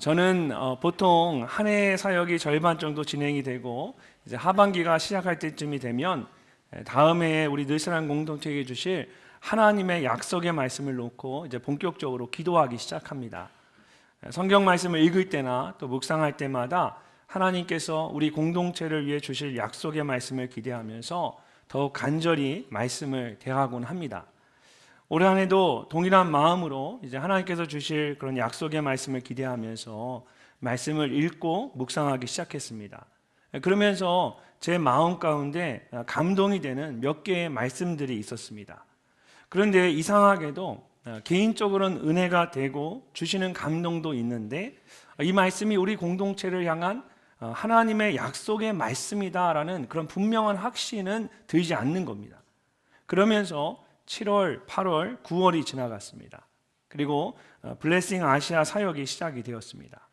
저는 보통 한 해 사역이 절반 정도 진행이 되고 이제 하반기가 시작할 때쯤이 되면 다음 해에 우리 늘사랑 공동체에 주실 하나님의 약속의 말씀을 놓고 이제 본격적으로 기도하기 시작합니다. 성경 말씀을 읽을 때나 또 묵상할 때마다 하나님께서 우리 공동체를 위해 주실 약속의 말씀을 기대하면서 더욱 간절히 말씀을 대하곤 합니다. 올 한 해도 동일한 마음으로 이제 하나님께서 주실 그런 약속의 말씀을 기대하면서 말씀을 읽고 묵상하기 시작했습니다. 그러면서 제 마음 가운데 감동이 되는 몇 개의 말씀들이 있었습니다. 그런데 이상하게도 개인적으로는 은혜가 되고 주시는 감동도 있는데 이 말씀이 우리 공동체를 향한 하나님의 약속의 말씀이다라는 그런 분명한 확신은 들지 않는 겁니다. 그러면서 7월, 8월, 9월이 지나갔습니다. 그리고 블레싱 아시아 사역이 시작이 되었습니다.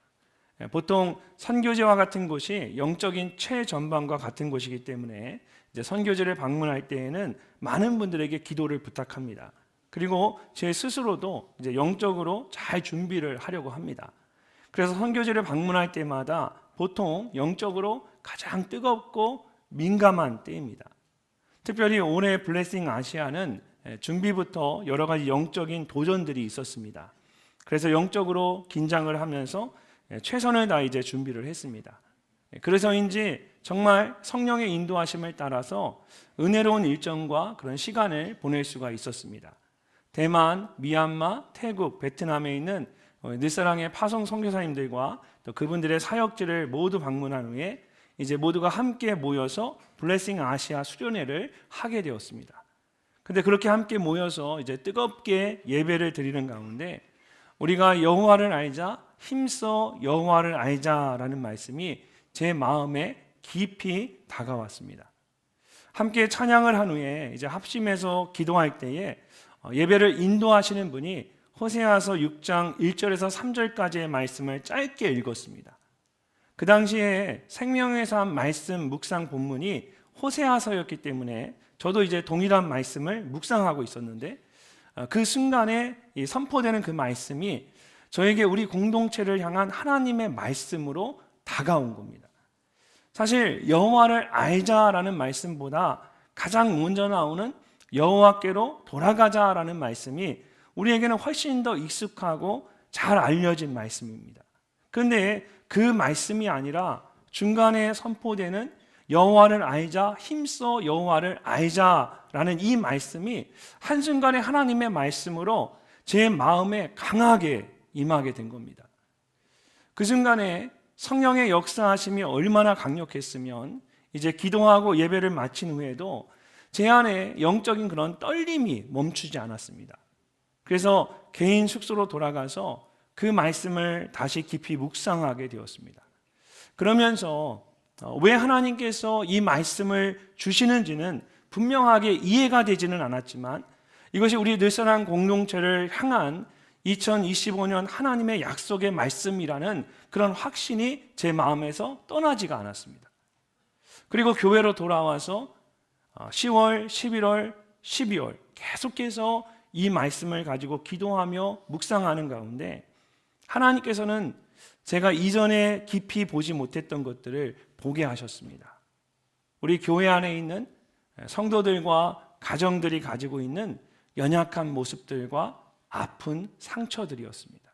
보통 선교제와 같은 곳이 영적인 최전방과 같은 곳이기 때문에 이제 선교제를 방문할 때에는 많은 분들에게 기도를 부탁합니다. 그리고 제 스스로도 이제 영적으로 잘 준비를 하려고 합니다. 그래서 선교제를 방문할 때마다 보통 영적으로 가장 뜨겁고 민감한 때입니다. 특별히 올해 블레싱 아시아는 준비부터 여러 가지 영적인 도전들이 있었습니다. 그래서 영적으로 긴장을 하면서 최선을 다해 이제 준비를 했습니다. 그래서인지 정말 성령의 인도하심을 따라서 은혜로운 일정과 그런 시간을 보낼 수가 있었습니다. 대만, 미얀마, 태국, 베트남에 있는 늘사랑의 파송 선교사님들과 또 그분들의 사역지를 모두 방문한 후에 이제 모두가 함께 모여서 블레싱 아시아 수련회를 하게 되었습니다. 근데 그렇게 함께 모여서 이제 뜨겁게 예배를 드리는 가운데 우리가 여호와를 알자, 힘써 여호와를 알자라는 말씀이 제 마음에 깊이 다가왔습니다. 함께 찬양을 한 후에 이제 합심해서 기도할 때에 예배를 인도하시는 분이 호세아서 6장 1절에서 3절까지의 말씀을 짧게 읽었습니다. 그 당시에 생명의 삶 말씀 묵상 본문이 호세아서였기 때문에 저도 이제 동일한 말씀을 묵상하고 있었는데 그 순간에 선포되는 그 말씀이 저에게 우리 공동체를 향한 하나님의 말씀으로 다가온 겁니다. 사실 여호와를 알자라는 말씀보다 가장 먼저 나오는 여호와께로 돌아가자라는 말씀이 우리에게는 훨씬 더 익숙하고 잘 알려진 말씀입니다. 그런데 그 말씀이 아니라 중간에 선포되는 여호와를 알자, 힘써 여호와를 알자라는 이 말씀이 한순간에 하나님의 말씀으로 제 마음에 강하게 임하게 된 겁니다. 그 순간에 성령의 역사하심이 얼마나 강력했으면 이제 기도하고 예배를 마친 후에도 제 안에 영적인 그런 떨림이 멈추지 않았습니다. 그래서 개인 숙소로 돌아가서 그 말씀을 다시 깊이 묵상하게 되었습니다. 그러면서 왜 하나님께서 이 말씀을 주시는지는 분명하게 이해가 되지는 않았지만 이것이 우리 늘사랑 공동체를 향한 2025년 하나님의 약속의 말씀이라는 그런 확신이 제 마음에서 떠나지가 않았습니다. 그리고 교회로 돌아와서 10월, 11월, 12월 계속해서 이 말씀을 가지고 기도하며 묵상하는 가운데 하나님께서는 제가 이전에 깊이 보지 못했던 것들을 보게 하셨습니다. 우리 교회 안에 있는 성도들과 가정들이 가지고 있는 연약한 모습들과 아픈 상처들이었습니다.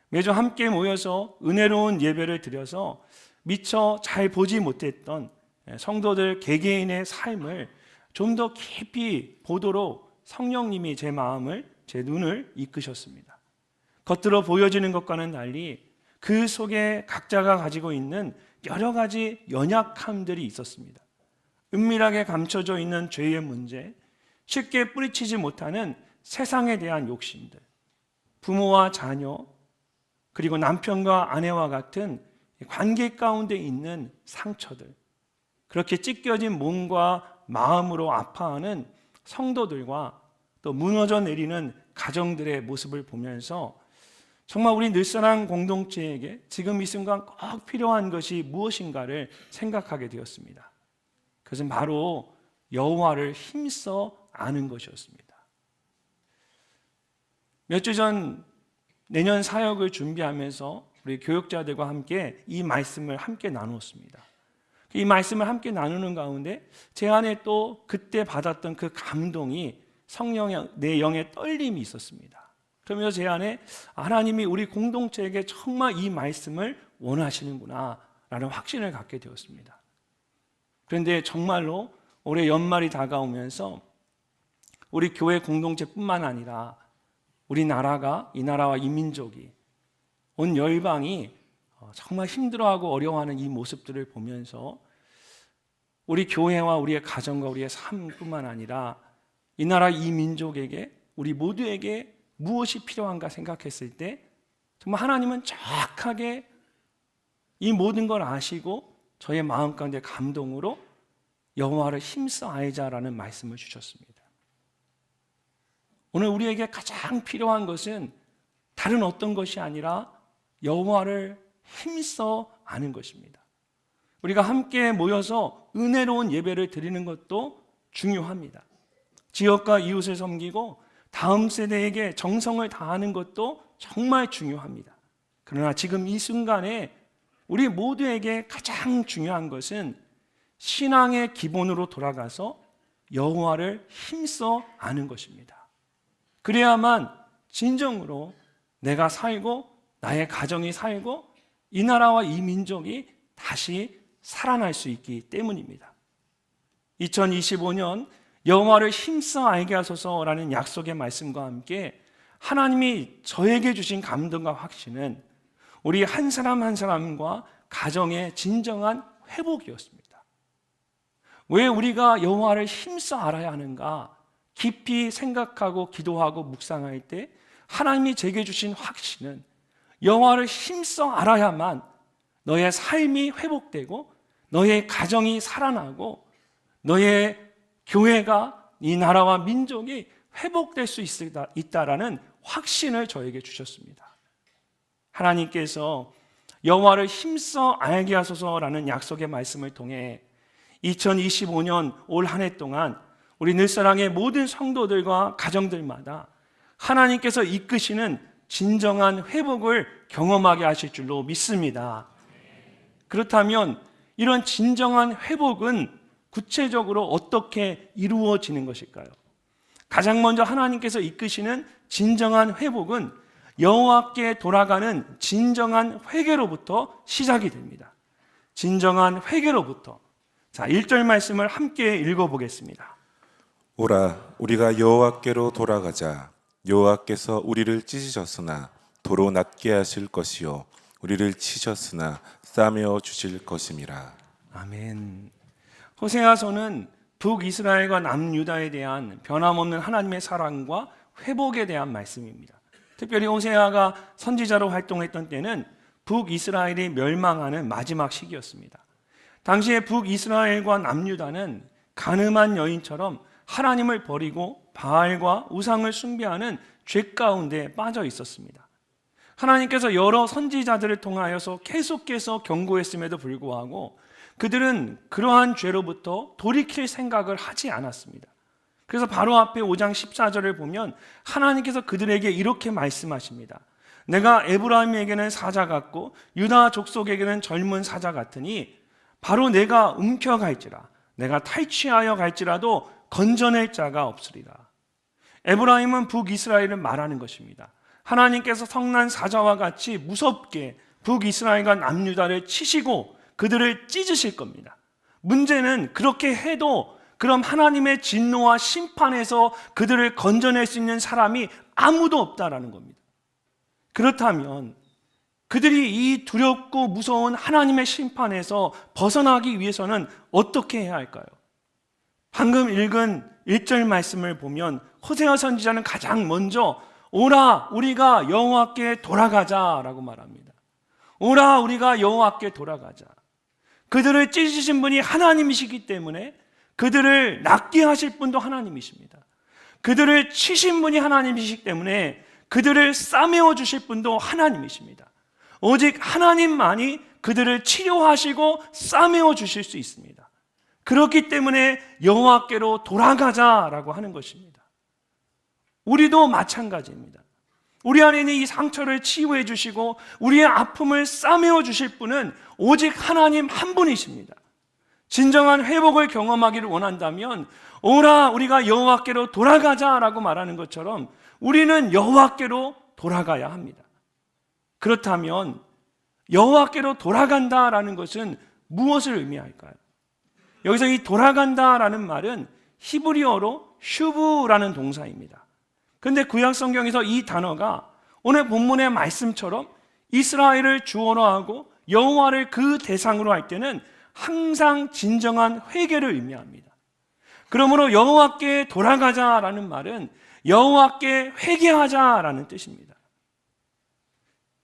매주 함께 모여서 은혜로운 예배를 드려서 미처 잘 보지 못했던 성도들 개개인의 삶을 좀 더 깊이 보도록 성령님이 제 마음을, 제 눈을 이끄셨습니다. 겉으로 보여지는 것과는 달리 그 속에 각자가 가지고 있는 여러 가지 연약함들이 있었습니다. 은밀하게 감춰져 있는 죄의 문제, 쉽게 뿌리치지 못하는 세상에 대한 욕심들, 부모와 자녀, 그리고 남편과 아내와 같은 관계 가운데 있는 상처들, 그렇게 찢겨진 몸과 마음으로 아파하는 성도들과 또 무너져 내리는 가정들의 모습을 보면서 정말 우리 늘사랑 공동체에게 지금 이 순간 꼭 필요한 것이 무엇인가를 생각하게 되었습니다. 그것은 바로 여호와를 힘써 아는 것이었습니다. 몇 주 전 내년 사역을 준비하면서 우리 교육자들과 함께 이 말씀을 함께 나누었습니다. 이 말씀을 함께 나누는 가운데 제 안에 또 그때 받았던 그 감동이 성령의 내 영의 떨림이 있었습니다. 그러면서 제 안에 하나님이 우리 공동체에게 정말 이 말씀을 원하시는구나 라는 확신을 갖게 되었습니다. 그런데 정말로 올해 연말이 다가오면서 우리 교회 공동체뿐만 아니라 우리나라가, 이 나라와 이 민족이, 온 열방이 정말 힘들어하고 어려워하는 이 모습들을 보면서 우리 교회와 우리의 가정과 우리의 삶뿐만 아니라 이 나라 이 민족에게, 우리 모두에게 무엇이 필요한가 생각했을 때 정말 하나님은 정확하게 이 모든 걸 아시고 저의 마음 가운데 감동으로 여호와를 힘써 알자라는 말씀을 주셨습니다. 오늘 우리에게 가장 필요한 것은 다른 어떤 것이 아니라 여호와를 힘써 아는 것입니다. 우리가 함께 모여서 은혜로운 예배를 드리는 것도 중요합니다. 지역과 이웃을 섬기고 다음 세대에게 정성을 다하는 것도 정말 중요합니다. 그러나 지금 이 순간에 우리 모두에게 가장 중요한 것은 신앙의 기본으로 돌아가서 여호와를 힘써 아는 것입니다. 그래야만 진정으로 내가 살고 나의 가정이 살고 이 나라와 이 민족이 다시 살아날 수 있기 때문입니다. 2025년 여호와를 힘써 알게 하소서라는 약속의 말씀과 함께 하나님이 저에게 주신 감동과 확신은 우리 한 사람 한 사람과 가정의 진정한 회복이었습니다. 왜 우리가 여호와를 힘써 알아야 하는가? 깊이 생각하고 기도하고 묵상할 때 하나님이 제게 주신 확신은 여호와를 힘써 알아야만 너의 삶이 회복되고 너의 가정이 살아나고 너의 교회가 이 나라와 민족이 회복될 수 있다라는 확신을 저에게 주셨습니다. 하나님께서 여호와를 힘써 알게 하소서라는 약속의 말씀을 통해 2025년 올 한 해 동안 우리 늘사랑의 모든 성도들과 가정들마다 하나님께서 이끄시는 진정한 회복을 경험하게 하실 줄로 믿습니다. 그렇다면 이런 진정한 회복은 구체적으로 어떻게 이루어지는 것일까요? 가장 먼저 하나님께서 이끄시는 진정한 회복은 여호와께 돌아가는 진정한 회개로부터 시작이 됩니다. 진정한 회개로부터. 자, 1절 말씀을 함께 읽어보겠습니다. 오라, 우리가 여호와께로 돌아가자. 여호와께서 우리를 찢으셨으나 도로 낫게 하실 것이요 우리를 치셨으나 싸매어 주실 것임이라. 아멘. 호세아서는 북이스라엘과 남유다에 대한 변함없는 하나님의 사랑과 회복에 대한 말씀입니다. 특별히 호세아가 선지자로 활동했던 때는 북이스라엘이 멸망하는 마지막 시기였습니다. 당시에 북이스라엘과 남유다는 가늠한 여인처럼 하나님을 버리고 바알과 우상을 숭배하는 죄 가운데 빠져 있었습니다. 하나님께서 여러 선지자들을 통하여서 계속해서 경고했음에도 불구하고 그들은 그러한 죄로부터 돌이킬 생각을 하지 않았습니다. 그래서 바로 앞에 5장 14절을 보면 하나님께서 그들에게 이렇게 말씀하십니다. 내가 에브라임에게는 사자 같고 유다 족속에게는 젊은 사자 같으니 바로 내가 움켜갈지라 내가 탈취하여 갈지라도 건져낼 자가 없으리라. 에브라임은 북이스라엘을 말하는 것입니다. 하나님께서 성난 사자와 같이 무섭게 북이스라엘과 남유다를 치시고 그들을 찢으실 겁니다. 문제는 그렇게 해도 그럼 하나님의 진노와 심판에서 그들을 건져낼 수 있는 사람이 아무도 없다라는 겁니다. 그렇다면 그들이 이 두렵고 무서운 하나님의 심판에서 벗어나기 위해서는 어떻게 해야 할까요? 방금 읽은 1절 말씀을 보면 호세아 선지자는 가장 먼저 오라 우리가 여호와께 돌아가자라고 말합니다. 오라 우리가 여호와께 돌아가자. 그들을 찢으신 분이 하나님이시기 때문에 그들을 낫게 하실 분도 하나님이십니다. 그들을 치신 분이 하나님이시기 때문에 그들을 싸매어 주실 분도 하나님이십니다. 오직 하나님만이 그들을 치료하시고 싸매어 주실 수 있습니다. 그렇기 때문에 여호와께로 돌아가자라고 하는 것입니다. 우리도 마찬가지입니다. 우리 안에 있는 이 상처를 치유해 주시고 우리의 아픔을 싸매어 주실 분은 오직 하나님 한 분이십니다. 진정한 회복을 경험하기를 원한다면 오라 우리가 여호와께로 돌아가자라고 말하는 것처럼 우리는 여호와께로 돌아가야 합니다. 그렇다면 여호와께로 돌아간다라는 것은 무엇을 의미할까요? 여기서 이 돌아간다라는 말은 히브리어로 슈브라는 동사입니다. 그런데 구약 성경에서 이 단어가 오늘 본문의 말씀처럼 이스라엘을 주어로 하고 여호와를 그 대상으로 할 때는 항상 진정한 회개를 의미합니다. 그러므로 여호와께 돌아가자라는 말은 여호와께 회개하자라는 뜻입니다.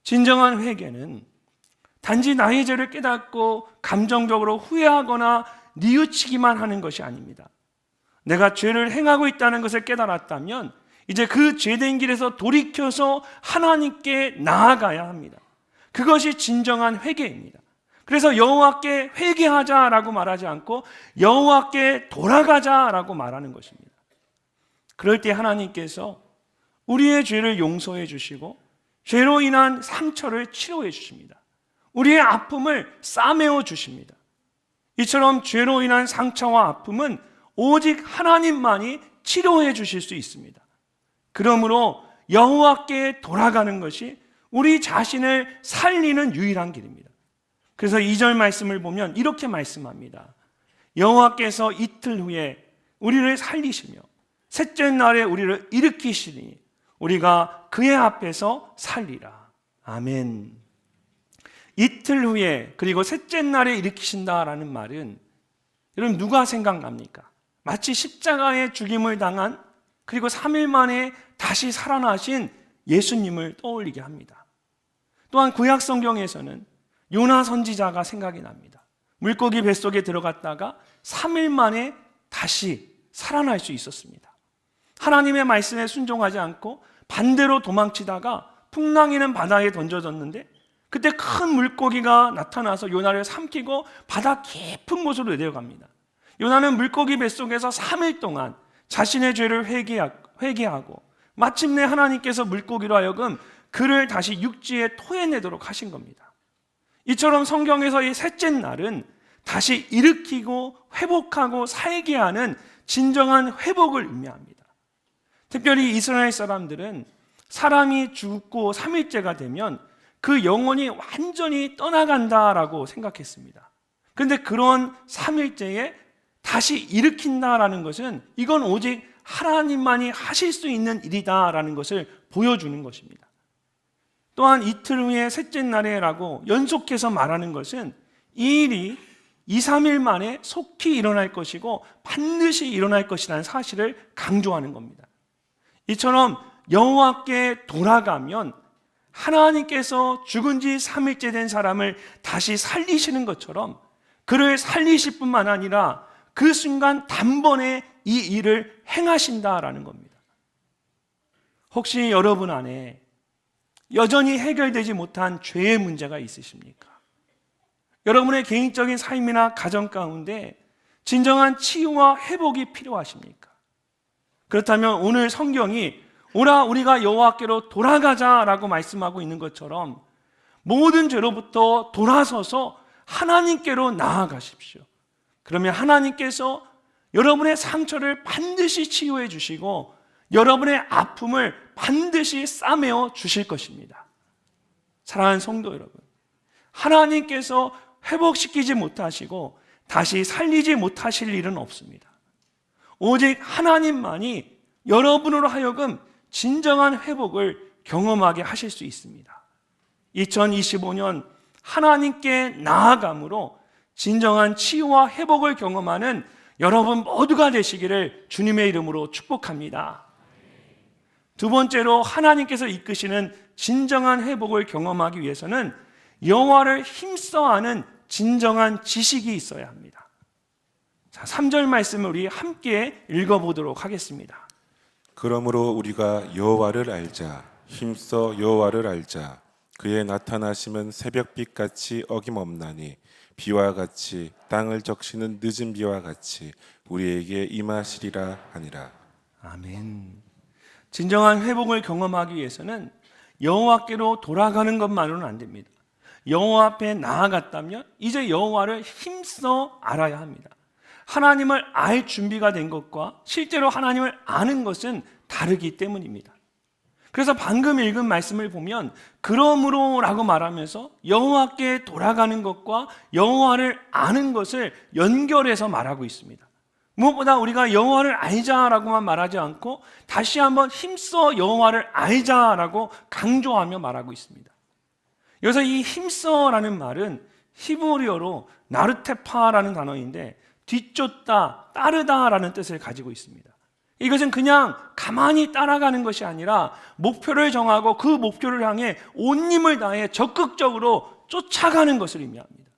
진정한 회개는 단지 나의 죄를 깨닫고 감정적으로 후회하거나 뉘우치기만 하는 것이 아닙니다. 내가 죄를 행하고 있다는 것을 깨달았다면 이제 그 죄된 길에서 돌이켜서 하나님께 나아가야 합니다. 그것이 진정한 회개입니다. 그래서 여호와께 회개하자라고 말하지 않고 여호와께 돌아가자라고 말하는 것입니다. 그럴 때 하나님께서 우리의 죄를 용서해 주시고 죄로 인한 상처를 치료해 주십니다. 우리의 아픔을 싸매어 주십니다. 이처럼 죄로 인한 상처와 아픔은 오직 하나님만이 치료해 주실 수 있습니다. 그러므로 여호와께 돌아가는 것이 우리 자신을 살리는 유일한 길입니다. 그래서 2절 말씀을 보면 이렇게 말씀합니다. 여호와께서 이틀 후에 우리를 살리시며 셋째 날에 우리를 일으키시니 우리가 그의 앞에서 살리라. 아멘. 이틀 후에 그리고 셋째 날에 일으키신다라는 말은 여러분 누가 생각납니까? 마치 십자가에 죽임을 당한 그리고 3일 만에 다시 살아나신 예수님을 떠올리게 합니다. 또한 구약 성경에서는 요나 선지자가 생각이 납니다. 물고기 뱃속에 들어갔다가 3일 만에 다시 살아날 수 있었습니다. 하나님의 말씀에 순종하지 않고 반대로 도망치다가 풍랑이는 바다에 던져졌는데 그때 큰 물고기가 나타나서 요나를 삼키고 바다 깊은 곳으로 내려갑니다. 요나는 물고기 뱃속에서 3일 동안 자신의 죄를 회개하고 마침내 하나님께서 물고기로 하여금 그를 다시 육지에 토해내도록 하신 겁니다. 이처럼 성경에서 이 셋째 날은 다시 일으키고 회복하고 살게 하는 진정한 회복을 의미합니다. 특별히 이스라엘 사람들은 사람이 죽고 3일째가 되면 그 영혼이 완전히 떠나간다라고 생각했습니다. 그런데 그런 3일째에 다시 일으킨다라는 것은 이건 오직 하나님만이 하실 수 있는 일이다라는 것을 보여주는 것입니다. 또한 이틀 후에 셋째 날에라고 연속해서 말하는 것은 이 일이 2, 3일 만에 속히 일어날 것이고 반드시 일어날 것이라는 사실을 강조하는 겁니다. 이처럼 여호와께 돌아가면 하나님께서 죽은 지 3일째 된 사람을 다시 살리시는 것처럼 그를 살리실 뿐만 아니라 그 순간 단번에 이 일을 행하신다라는 겁니다. 혹시 여러분 안에 여전히 해결되지 못한 죄의 문제가 있으십니까? 여러분의 개인적인 삶이나 가정 가운데 진정한 치유와 회복이 필요하십니까? 그렇다면 오늘 성경이 오라 우리가 여호와께로 돌아가자라고 말씀하고 있는 것처럼 모든 죄로부터 돌아서서 하나님께로 나아가십시오. 그러면 하나님께서 여러분의 상처를 반드시 치유해 주시고 여러분의 아픔을 반드시 싸매어 주실 것입니다. 사랑하는 성도 여러분, 하나님께서 회복시키지 못하시고 다시 살리지 못하실 일은 없습니다. 오직 하나님만이 여러분으로 하여금 진정한 회복을 경험하게 하실 수 있습니다. 2025년 하나님께 나아감으로 진정한 치유와 회복을 경험하는 여러분 모두가 되시기를 주님의 이름으로 축복합니다. 두 번째로 하나님께서 이끄시는 진정한 회복을 경험하기 위해서는 여호와를 힘써하는 진정한 지식이 있어야 합니다. 자, 3절 말씀을 우리 함께 읽어보도록 하겠습니다. 그러므로 우리가 여호와를 알자. 힘써 여호와를 알자. 그의 나타나심은 새벽빛같이 어김없나니 비와 같이 땅을 적시는 늦은 비와 같이 우리에게 임하시리라 하니라. 아멘. 진정한 회복을 경험하기 위해서는 여호와께로 돌아가는 것만으로는 안 됩니다. 여호와 앞에 나아갔다면 이제 여호와를 힘써 알아야 합니다. 하나님을 알 준비가 된 것과 실제로 하나님을 아는 것은 다르기 때문입니다. 그래서 방금 읽은 말씀을 보면 그러므로라고 말하면서 여호와께 돌아가는 것과 여호와를 아는 것을 연결해서 말하고 있습니다. 무엇보다 우리가 여호와를 알자라고만 말하지 않고 다시 한번 힘써 여호와를 알자라고 강조하며 말하고 있습니다. 여기서 이 힘써라는 말은 히브리어로 나르테파라는 단어인데 뒤쫓다, 따르다라는 뜻을 가지고 있습니다. 이것은 그냥 가만히 따라가는 것이 아니라 목표를 정하고 그 목표를 향해 온 힘을 다해 적극적으로 쫓아가는 것을 의미합니다.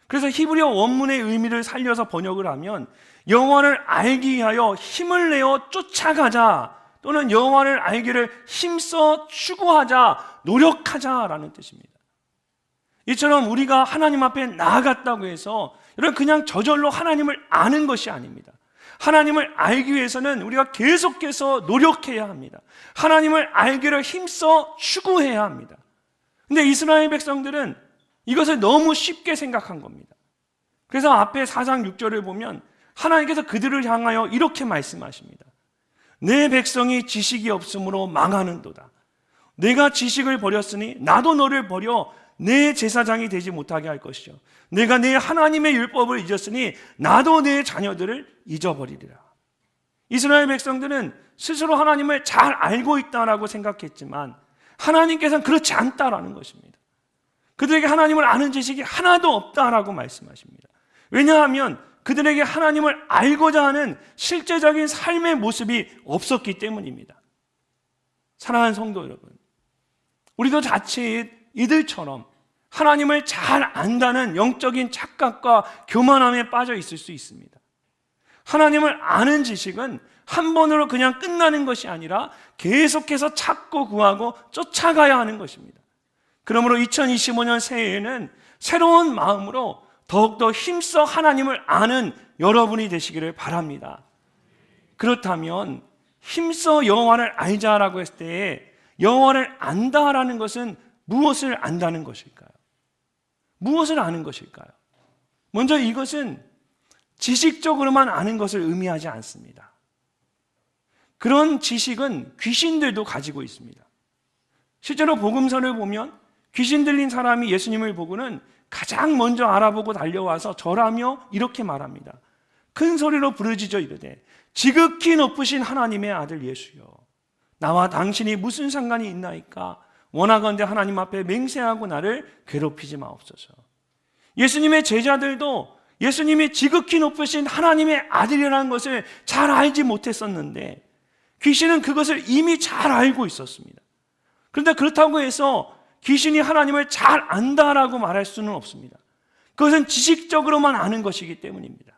그래서 히브리어 원문의 의미를 살려서 번역을 하면 여호와를 알기 위하여 힘을 내어 쫓아가자 또는 여호와를 알기를 힘써 추구하자, 노력하자라는 뜻입니다. 이처럼 우리가 하나님 앞에 나아갔다고 해서 여러분 그냥 저절로 하나님을 아는 것이 아닙니다. 하나님을 알기 위해서는 우리가 계속해서 노력해야 합니다. 하나님을 알기를 힘써 추구해야 합니다. 근데 이스라엘 백성들은 이것을 너무 쉽게 생각한 겁니다. 그래서 앞에 4장 6절을 보면 하나님께서 그들을 향하여 이렇게 말씀하십니다. 내 백성이 지식이 없으므로 망하는도다. 내가 지식을 버렸으니 나도 너를 버려 내 제사장이 되지 못하게 할 것이요 내가 내 하나님의 율법을 잊었으니 나도 내 자녀들을 잊어버리리라. 이스라엘 백성들은 스스로 하나님을 잘 알고 있다라고 생각했지만 하나님께서는 그렇지 않다라는 것입니다. 그들에게 하나님을 아는 지식이 하나도 없다라고 말씀하십니다. 왜냐하면 그들에게 하나님을 알고자 하는 실제적인 삶의 모습이 없었기 때문입니다. 사랑하는 성도 여러분, 우리도 자칫 이들처럼 하나님을 잘 안다는 영적인 착각과 교만함에 빠져 있을 수 있습니다. 하나님을 아는 지식은 한 번으로 그냥 끝나는 것이 아니라 계속해서 찾고 구하고 쫓아가야 하는 것입니다. 그러므로 2025년 새해에는 새로운 마음으로 더욱더 힘써 하나님을 아는 여러분이 되시기를 바랍니다. 그렇다면 힘써 여호와를 알자라고 했을 때 여호와를 안다라는 것은 무엇을 안다는 것일까요? 무엇을 아는 것일까요? 먼저 이것은 지식적으로만 아는 것을 의미하지 않습니다. 그런 지식은 귀신들도 가지고 있습니다. 실제로 복음서를 보면 귀신 들린 사람이 예수님을 보고는 가장 먼저 알아보고 달려와서 절하며 이렇게 말합니다. 큰 소리로 부르짖어 이르되 지극히 높으신 하나님의 아들 예수여, 나와 당신이 무슨 상관이 있나이까? 원하건대 하나님 앞에 맹세하고 나를 괴롭히지 마옵소서. 예수님의 제자들도 예수님이 지극히 높으신 하나님의 아들이라는 것을 잘 알지 못했었는데 귀신은 그것을 이미 잘 알고 있었습니다. 그런데 그렇다고 해서 귀신이 하나님을 잘 안다라고 말할 수는 없습니다. 그것은 지식적으로만 아는 것이기 때문입니다.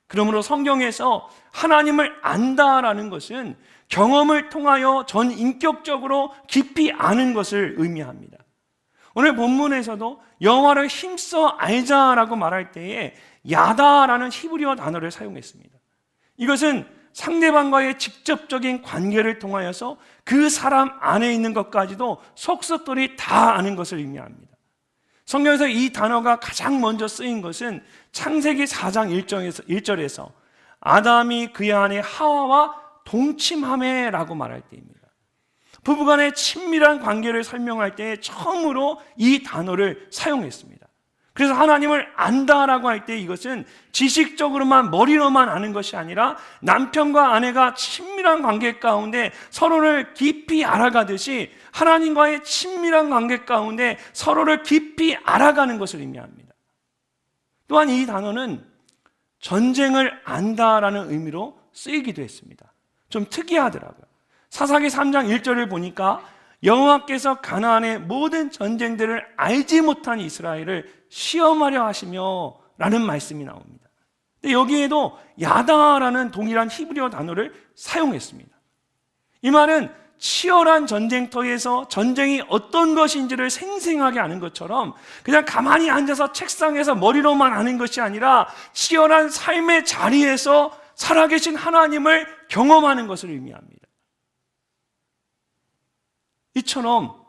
그러므로 성경에서 하나님을 안다라는 것은 경험을 통하여 전 인격적으로 깊이 아는 것을 의미합니다. 오늘 본문에서도 여호와를 힘써 알자라고 말할 때에 야다라는 히브리어 단어를 사용했습니다. 이것은 상대방과의 직접적인 관계를 통하여서 그 사람 안에 있는 것까지도 속속들이 다 아는 것을 의미합니다. 성경에서 이 단어가 가장 먼저 쓰인 것은 창세기 4장 1절에서 아담이 그의 아내 하와와 동침하매라고 말할 때입니다. 부부간의 친밀한 관계를 설명할 때 처음으로 이 단어를 사용했습니다. 그래서 하나님을 안다라고 할 때 이것은 지식적으로만 머리로만 아는 것이 아니라 남편과 아내가 친밀한 관계 가운데 서로를 깊이 알아가듯이 하나님과의 친밀한 관계 가운데 서로를 깊이 알아가는 것을 의미합니다. 또한 이 단어는 전쟁을 안다라는 의미로 쓰이기도 했습니다. 좀 특이하더라고요. 사사기 3장 1절을 보니까 여호와께서 가나안의 모든 전쟁들을 알지 못한 이스라엘을 시험하려 하시며 라는 말씀이 나옵니다. 근데 여기에도 야다라는 동일한 히브리어 단어를 사용했습니다. 이 말은 치열한 전쟁터에서 전쟁이 어떤 것인지를 생생하게 아는 것처럼 그냥 가만히 앉아서 책상에서 머리로만 아는 것이 아니라 치열한 삶의 자리에서 살아계신 하나님을 경험하는 것을 의미합니다. 이처럼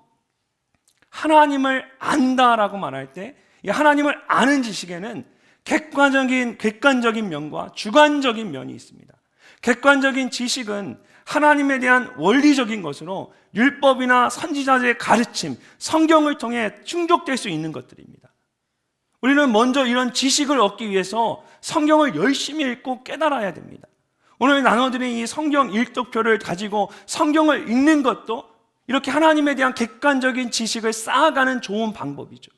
하나님을 안다라고 말할 때 이 하나님을 아는 지식에는 객관적인 면과 주관적인 면이 있습니다. 객관적인 지식은 하나님에 대한 원리적인 것으로 율법이나 선지자들의 가르침, 성경을 통해 충족될 수 있는 것들입니다. 우리는 먼저 이런 지식을 얻기 위해서 성경을 열심히 읽고 깨달아야 됩니다. 오늘 나눠드린 이 성경 일독표를 가지고 성경을 읽는 것도 이렇게 하나님에 대한 객관적인 지식을 쌓아가는 좋은 방법이죠.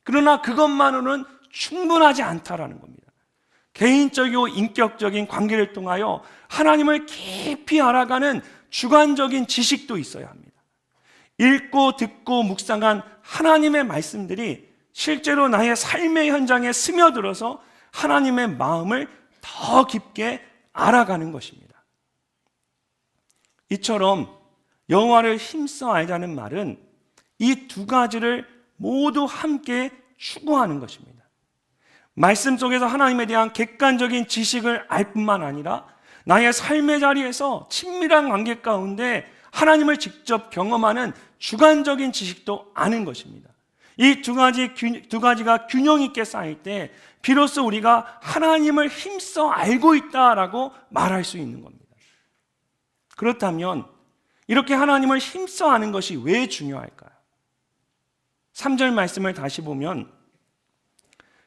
그러나 그것만으로는 충분하지 않다라는 겁니다. 개인적이고 인격적인 관계를 통하여 하나님을 깊이 알아가는 주관적인 지식도 있어야 합니다. 읽고 듣고 묵상한 하나님의 말씀들이 실제로 나의 삶의 현장에 스며들어서 하나님의 마음을 더 깊게 알아가는 것입니다. 이처럼 여호와를 힘써 알자는 말은 이 두 가지를 모두 함께 추구하는 것입니다. 말씀 속에서 하나님에 대한 객관적인 지식을 알 뿐만 아니라 나의 삶의 자리에서 친밀한 관계 가운데 하나님을 직접 경험하는 주관적인 지식도 아는 것입니다. 이 두 가지가 균형 있게 쌓일 때 비로소 우리가 하나님을 힘써 알고 있다라고 말할 수 있는 겁니다. 그렇다면 이렇게 하나님을 힘써 아는 것이 왜 중요할까요? 3절 말씀을 다시 보면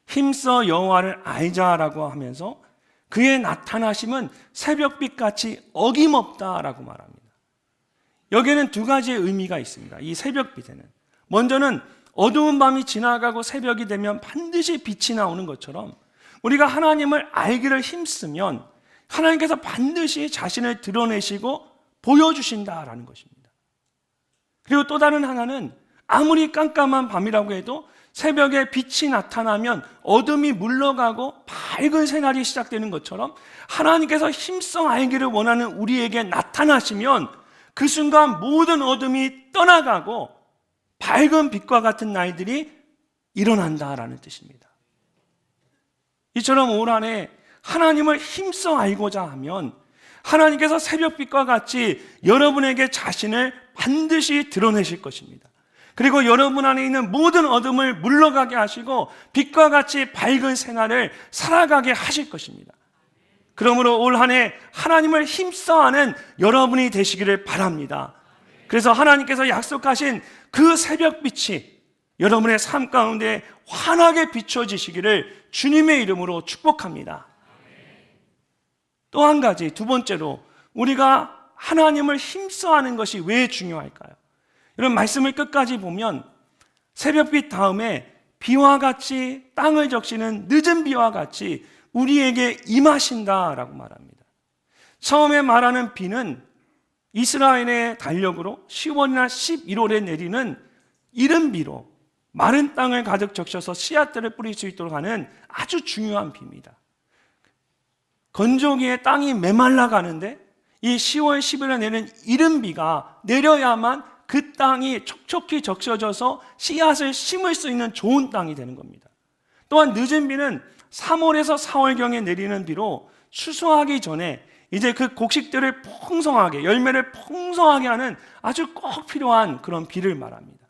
힘써 여호와를 알자라고 하면서 그의 나타나심은 새벽빛같이 어김없다라고 말합니다. 여기에는 두 가지의 의미가 있습니다. 이 새벽빛에는 먼저는 어두운 밤이 지나가고 새벽이 되면 반드시 빛이 나오는 것처럼 우리가 하나님을 알기를 힘쓰면 하나님께서 반드시 자신을 드러내시고 보여주신다라는 것입니다. 그리고 또 다른 하나는 아무리 깜깜한 밤이라고 해도 새벽에 빛이 나타나면 어둠이 물러가고 밝은 새날이 시작되는 것처럼 하나님께서 힘써 알기를 원하는 우리에게 나타나시면 그 순간 모든 어둠이 떠나가고 밝은 빛과 같은 날들이 일어난다라는 뜻입니다. 이처럼 올 한 해 하나님을 힘써 알고자 하면 하나님께서 새벽빛과 같이 여러분에게 자신을 반드시 드러내실 것입니다. 그리고 여러분 안에 있는 모든 어둠을 물러가게 하시고 빛과 같이 밝은 새날을 살아가게 하실 것입니다. 그러므로 올 한 해 하나님을 힘써 아는 여러분이 되시기를 바랍니다. 그래서 하나님께서 약속하신 그 새벽빛이 여러분의 삶 가운데 환하게 비춰지시기를 주님의 이름으로 축복합니다. 또 한 가지, 두 번째로 우리가 하나님을 힘써 하는 것이 왜 중요할까요? 이런 말씀을 끝까지 보면 새벽빛 다음에 비와 같이 땅을 적시는 늦은 비와 같이 우리에게 임하신다라고 말합니다. 처음에 말하는 비는 이스라엘의 달력으로 10월이나 11월에 내리는 이른 비로 마른 땅을 가득 적셔서 씨앗들을 뿌릴 수 있도록 하는 아주 중요한 비입니다. 건조기에 땅이 메말라 가는데 이 10월, 11월에 내리는 이른 비가 내려야만 그 땅이 촉촉히 적셔져서 씨앗을 심을 수 있는 좋은 땅이 되는 겁니다. 또한 늦은 비는 3월에서 4월경에 내리는 비로 추수하기 전에 이제 그 곡식들을 풍성하게, 열매를 풍성하게 하는 아주 꼭 필요한 그런 비를 말합니다.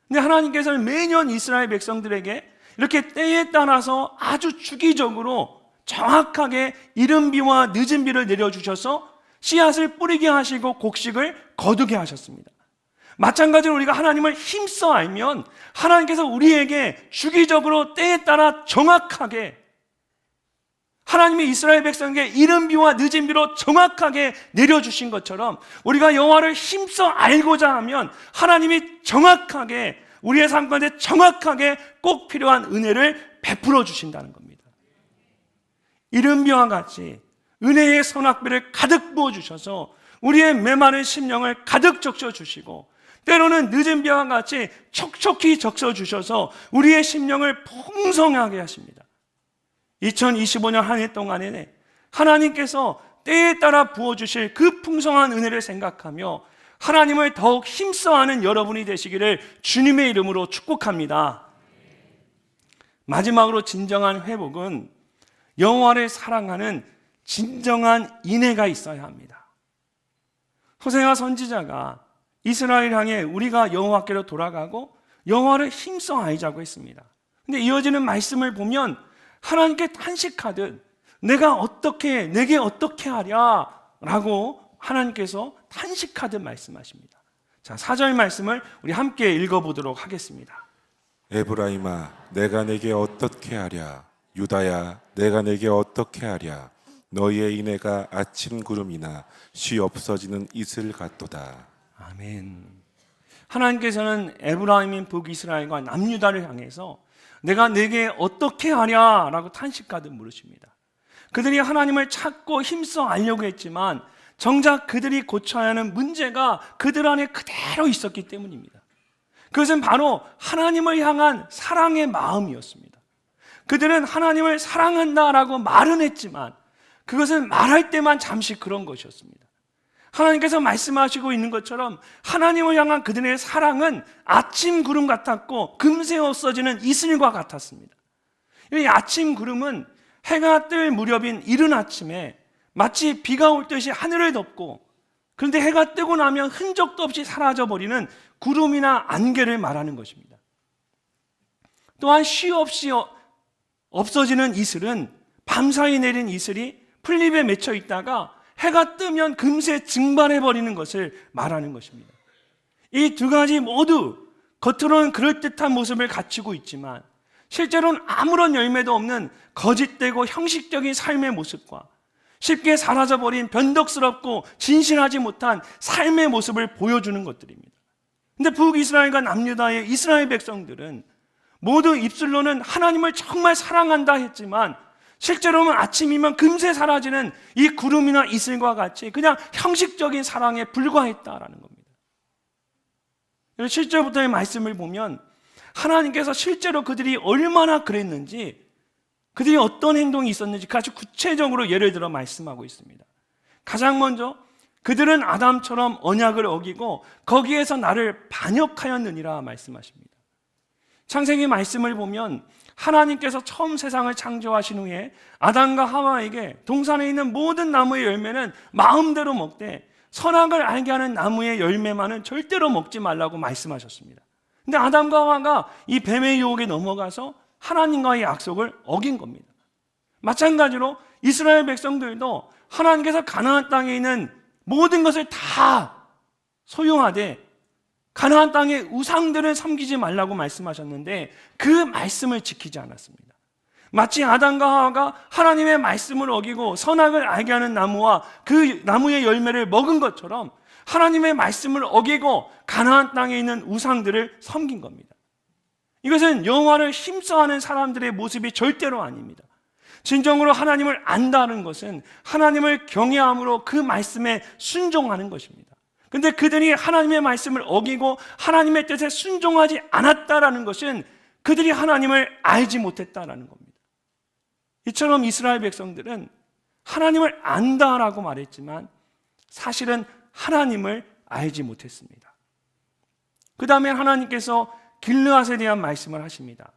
근데 하나님께서는 매년 이스라엘 백성들에게 이렇게 때에 따라서 아주 주기적으로 정확하게 이른 비와 늦은 비를 내려주셔서 씨앗을 뿌리게 하시고 곡식을 거두게 하셨습니다. 마찬가지로 우리가 하나님을 힘써 알면 하나님께서 우리에게 주기적으로 때에 따라 정확하게 하나님이 이스라엘 백성에게 이른 비와 늦은 비로 정확하게 내려주신 것처럼 우리가 여호와를 힘써 알고자 하면 하나님이 정확하게 우리의 삶 가운데 정확하게 꼭 필요한 은혜를 베풀어 주신다는 겁니다. 이른 비와 같이 은혜의 선악비를 가득 부어주셔서 우리의 메마른 심령을 가득 적셔주시고 때로는 늦은 비와 같이 촉촉히 적셔주셔서 우리의 심령을 풍성하게 하십니다. 2025년 한 해 동안에 하나님께서 때에 따라 부어주실 그 풍성한 은혜를 생각하며 하나님을 더욱 힘써하는 여러분이 되시기를 주님의 이름으로 축복합니다. 마지막으로 진정한 회복은 여호와를 사랑하는 진정한 인애가 있어야 합니다. 호세아 선지자가 이스라엘 향해 우리가 여호와께로 돌아가고 여호와를 힘써 알자고 했습니다. 근데 이어지는 말씀을 보면 하나님께 탄식하듯 내게 어떻게 하랴 라고 하나님께서 탄식하듯 말씀하십니다. 자, 4절 말씀을 우리 함께 읽어보도록 하겠습니다. 에브라임아 내가 내게 어떻게 하랴 유다야 내가 내게 어떻게 하랴 너희의 인애가 아침 구름이나 쉬 없어지는 이슬 같도다. 아멘. 하나님께서는 에브라임인 북이스라엘과 남유다를 향해서 내가 내게 어떻게 하랴 라고 탄식하듯 물으십니다. 그들이 하나님을 찾고 힘써 알려고 했지만 정작 그들이 고쳐야 하는 문제가 그들 안에 그대로 있었기 때문입니다. 그것은 바로 하나님을 향한 사랑의 마음이었습니다. 그들은 하나님을 사랑한다라고 말은 했지만 그것은 말할 때만 잠시 그런 것이었습니다. 하나님께서 말씀하시고 있는 것처럼 하나님을 향한 그들의 사랑은 아침 구름 같았고 금세 없어지는 이슬과 같았습니다. 이 아침 구름은 해가 뜰 무렵인 이른 아침에 마치 비가 올 듯이 하늘을 덮고 그런데 해가 뜨고 나면 흔적도 없이 사라져버리는 구름이나 안개를 말하는 것입니다. 또한 쉬 없이 없어지는 이슬은 밤사이 내린 이슬이 풀잎에 맺혀 있다가 해가 뜨면 금세 증발해버리는 것을 말하는 것입니다. 이 두 가지 모두 겉으로는 그럴듯한 모습을 갖추고 있지만 실제로는 아무런 열매도 없는 거짓되고 형식적인 삶의 모습과 쉽게 사라져버린 변덕스럽고 진실하지 못한 삶의 모습을 보여주는 것들입니다. 근데 북이스라엘과 남유다의 이스라엘 백성들은 모두 입술로는 하나님을 정말 사랑한다 했지만 실제로는 아침이면 금세 사라지는 이 구름이나 이슬과 같이 그냥 형식적인 사랑에 불과했다라는 겁니다. 7절부터의 말씀을 보면 하나님께서 실제로 그들이 얼마나 그랬는지 그들이 어떤 행동이 있었는지 아주 구체적으로 예를 들어 말씀하고 있습니다. 가장 먼저 그들은 아담처럼 언약을 어기고 거기에서 나를 반역하였느니라 말씀하십니다. 창세기 말씀을 보면 하나님께서 처음 세상을 창조하신 후에 아담과 하와에게 동산에 있는 모든 나무의 열매는 마음대로 먹되 선악을 알게 하는 나무의 열매만은 절대로 먹지 말라고 말씀하셨습니다. 근데 아담과 하와가 이 뱀의 유혹에 넘어가서 하나님과의 약속을 어긴 겁니다. 마찬가지로 이스라엘 백성들도 하나님께서 가나안 땅에 있는 모든 것을 다 소유하되 가나안 땅의 우상들을 섬기지 말라고 말씀하셨는데 그 말씀을 지키지 않았습니다. 마치 아담과 하와가 하나님의 말씀을 어기고 선악을 알게 하는 나무와 그 나무의 열매를 먹은 것처럼 하나님의 말씀을 어기고 가나안 땅에 있는 우상들을 섬긴 겁니다. 이것은 여호와를 힘써하는 사람들의 모습이 절대로 아닙니다. 진정으로 하나님을 안다는 것은 하나님을 경외함으로 그 말씀에 순종하는 것입니다. 그런데 그들이 하나님의 말씀을 어기고 하나님의 뜻에 순종하지 않았다라는 것은 그들이 하나님을 알지 못했다라는 겁니다. 이처럼 이스라엘 백성들은 하나님을 안다라고 말했지만 사실은 하나님을 알지 못했습니다. 그 다음에 하나님께서 길르앗에 대한 말씀을 하십니다.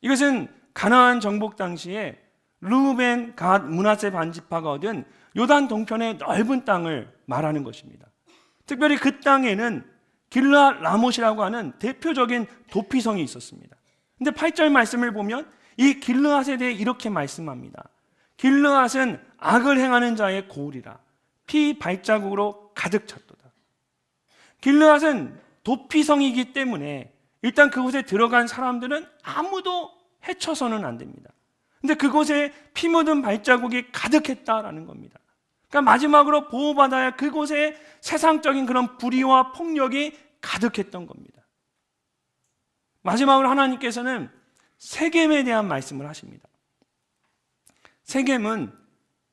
이것은 가나안 정복 당시에 르우벤, 갓, 므낫세 반지파가 얻은 요단 동편의 넓은 땅을 말하는 것입니다. 특별히 그 땅에는 길르앗 라못이라고 하는 대표적인 도피성이 있었습니다. 근데 8절 말씀을 보면 이 길르앗에 대해 이렇게 말씀합니다. 길르앗은 악을 행하는 자의 고울이라 피 발자국으로 가득 찼도다. 길르앗은 도피성이기 때문에 일단 그곳에 들어간 사람들은 아무도 해쳐서는 안 됩니다. 근데 그곳에 피 묻은 발자국이 가득했다라는 겁니다. 그러니까 마지막으로 보호받아야 그곳에 세상적인 그런 불의와 폭력이 가득했던 겁니다. 마지막으로 하나님께서는 세겜에 대한 말씀을 하십니다. 세겜은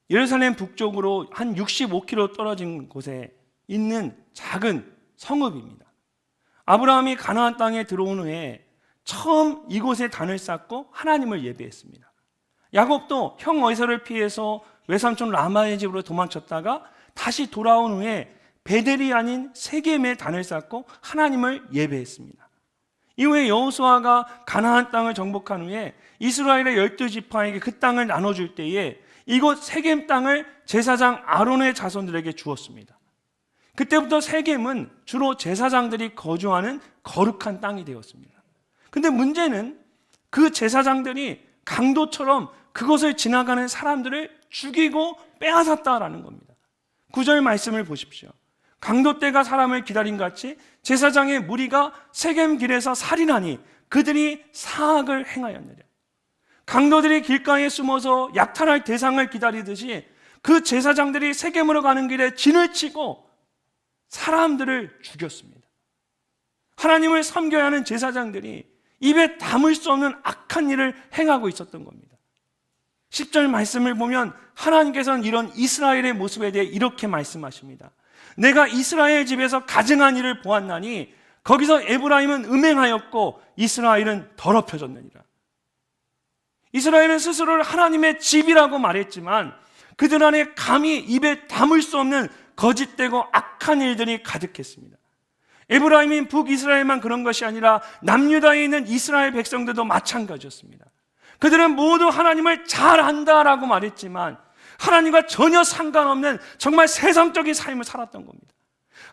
예루살렘 북쪽으로 한 65km 떨어진 곳에 있는 작은 성읍입니다. 아브라함이 가나안 땅에 들어온 후에 처음 이곳에 단을 쌓고 하나님을 예배했습니다. 야곱도 형 에서를 피해서 외삼촌 라마의 집으로 도망쳤다가 다시 돌아온 후에 베델이 아닌 세겜에 단을 쌓고 하나님을 예배했습니다. 이후에 여호수아가 가나안 땅을 정복한 후에 이스라엘의 12지파에게 그 땅을 나눠줄 때에 이곳 세겜 땅을 제사장 아론의 자손들에게 주었습니다. 그때부터 세겜은 주로 제사장들이 거주하는 거룩한 땅이 되었습니다. 근데 문제는 그 제사장들이 강도처럼 그것을 지나가는 사람들을 죽이고 빼앗았다라는 겁니다. 9절 말씀을 보십시오. 강도떼가 사람을 기다린 같이 제사장의 무리가 세겜 길에서 살인하니 그들이 사악을 행하였느냐. 강도들이 길가에 숨어서 약탈할 대상을 기다리듯이 그 제사장들이 세겜으로 가는 길에 진을 치고 사람들을 죽였습니다. 하나님을 섬겨야 하는 제사장들이 입에 담을 수 없는 악한 일을 행하고 있었던 겁니다. 10절 말씀을 보면 하나님께서는 이런 이스라엘의 모습에 대해 이렇게 말씀하십니다. 내가 이스라엘 집에서 가증한 일을 보았나니 거기서 에브라임은 음행하였고 이스라엘은 더럽혀졌느니라. 이스라엘은 스스로를 하나님의 집이라고 말했지만 그들 안에 감히 입에 담을 수 없는 거짓되고 악한 일들이 가득했습니다. 에브라임인 북이스라엘만 그런 것이 아니라 남유다에 있는 이스라엘 백성들도 마찬가지였습니다. 그들은 모두 하나님을 잘 안다라고 말했지만 하나님과 전혀 상관없는 정말 세상적인 삶을 살았던 겁니다.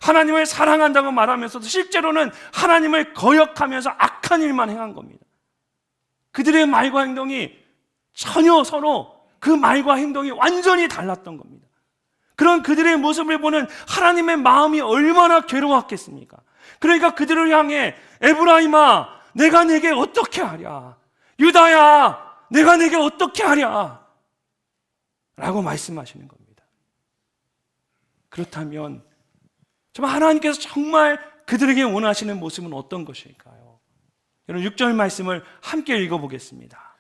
하나님을 사랑한다고 말하면서도 실제로는 하나님을 거역하면서 악한 일만 행한 겁니다. 그들의 말과 행동이 전혀 서로 그 말과 행동이 완전히 달랐던 겁니다. 그런 그들의 모습을 보는 하나님의 마음이 얼마나 괴로웠겠습니까? 그러니까 그들을 향해 에브라임아 내가 내게 어떻게 하랴, 유다야 내가 내게 어떻게 하랴 라고 말씀하시는 겁니다. 그렇다면 정말 하나님께서 정말 그들에게 원하시는 모습은 어떤 것일까요? 여러분 6절 말씀을 함께 읽어보겠습니다.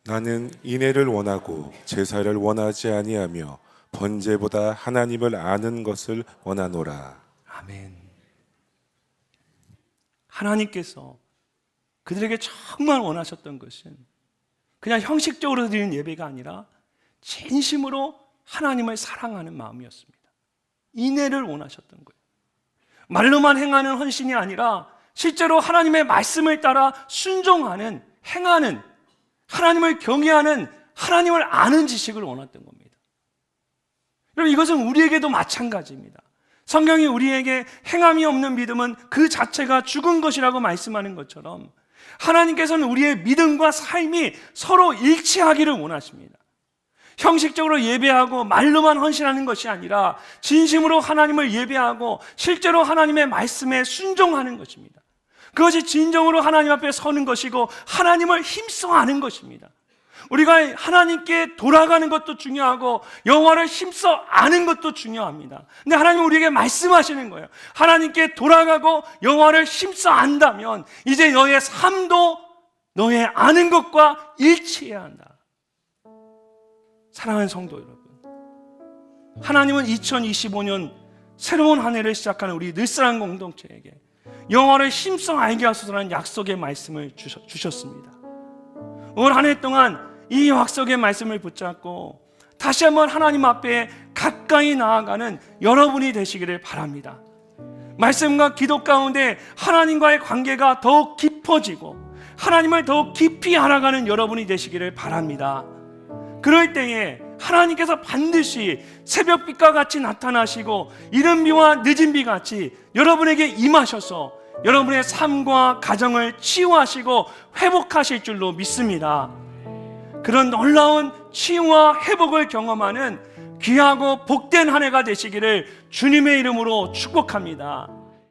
나는 인애를 원하고 제사를 원하지 아니하며 번제보다 하나님을 아는 것을 원하노라. 아멘. 하나님께서 그들에게 정말 원하셨던 것은 그냥 형식적으로 드리는 예배가 아니라 진심으로 하나님을 사랑하는 마음이었습니다. 인애를 원하셨던 거예요. 말로만 행하는 헌신이 아니라 실제로 하나님의 말씀을 따라 순종하는, 행하는, 하나님을 경외하는, 하나님을 아는 지식을 원했던 겁니다. 여러분 이것은 우리에게도 마찬가지입니다. 성경이 우리에게 행함이 없는 믿음은 그 자체가 죽은 것이라고 말씀하는 것처럼 하나님께서는 우리의 믿음과 삶이 서로 일치하기를 원하십니다. 형식적으로 예배하고 말로만 헌신하는 것이 아니라 진심으로 하나님을 예배하고 실제로 하나님의 말씀에 순종하는 것입니다. 그것이 진정으로 하나님 앞에 서는 것이고 하나님을 힘써 아는 것입니다. 우리가 하나님께 돌아가는 것도 중요하고 여호와를 힘써 아는 것도 중요합니다. 근데 하나님은 우리에게 말씀하시는 거예요. 하나님께 돌아가고 여호와를 힘써 안다면 이제 너의 삶도 너의 아는 것과 일치해야 한다. 사랑하는 성도 여러분, 하나님은 2025년 새로운 한 해를 시작하는 우리 늘사랑 공동체에게 여호와를 힘써 알게 하소서라는 약속의 말씀을 주셨습니다. 올 한 해 동안 이 약속의 말씀을 붙잡고 다시 한번 하나님 앞에 가까이 나아가는 여러분이 되시기를 바랍니다. 말씀과 기도 가운데 하나님과의 관계가 더욱 깊어지고 하나님을 더욱 깊이 알아가는 여러분이 되시기를 바랍니다. 그럴 때에 하나님께서 반드시 새벽빛과 같이 나타나시고 이른 비와 늦은 비 같이 여러분에게 임하셔서 여러분의 삶과 가정을 치유하시고 회복하실 줄로 믿습니다. 그런 놀라운 치유와 회복을 경험하는 귀하고 복된 한 해가 되시기를 주님의 이름으로 축복합니다.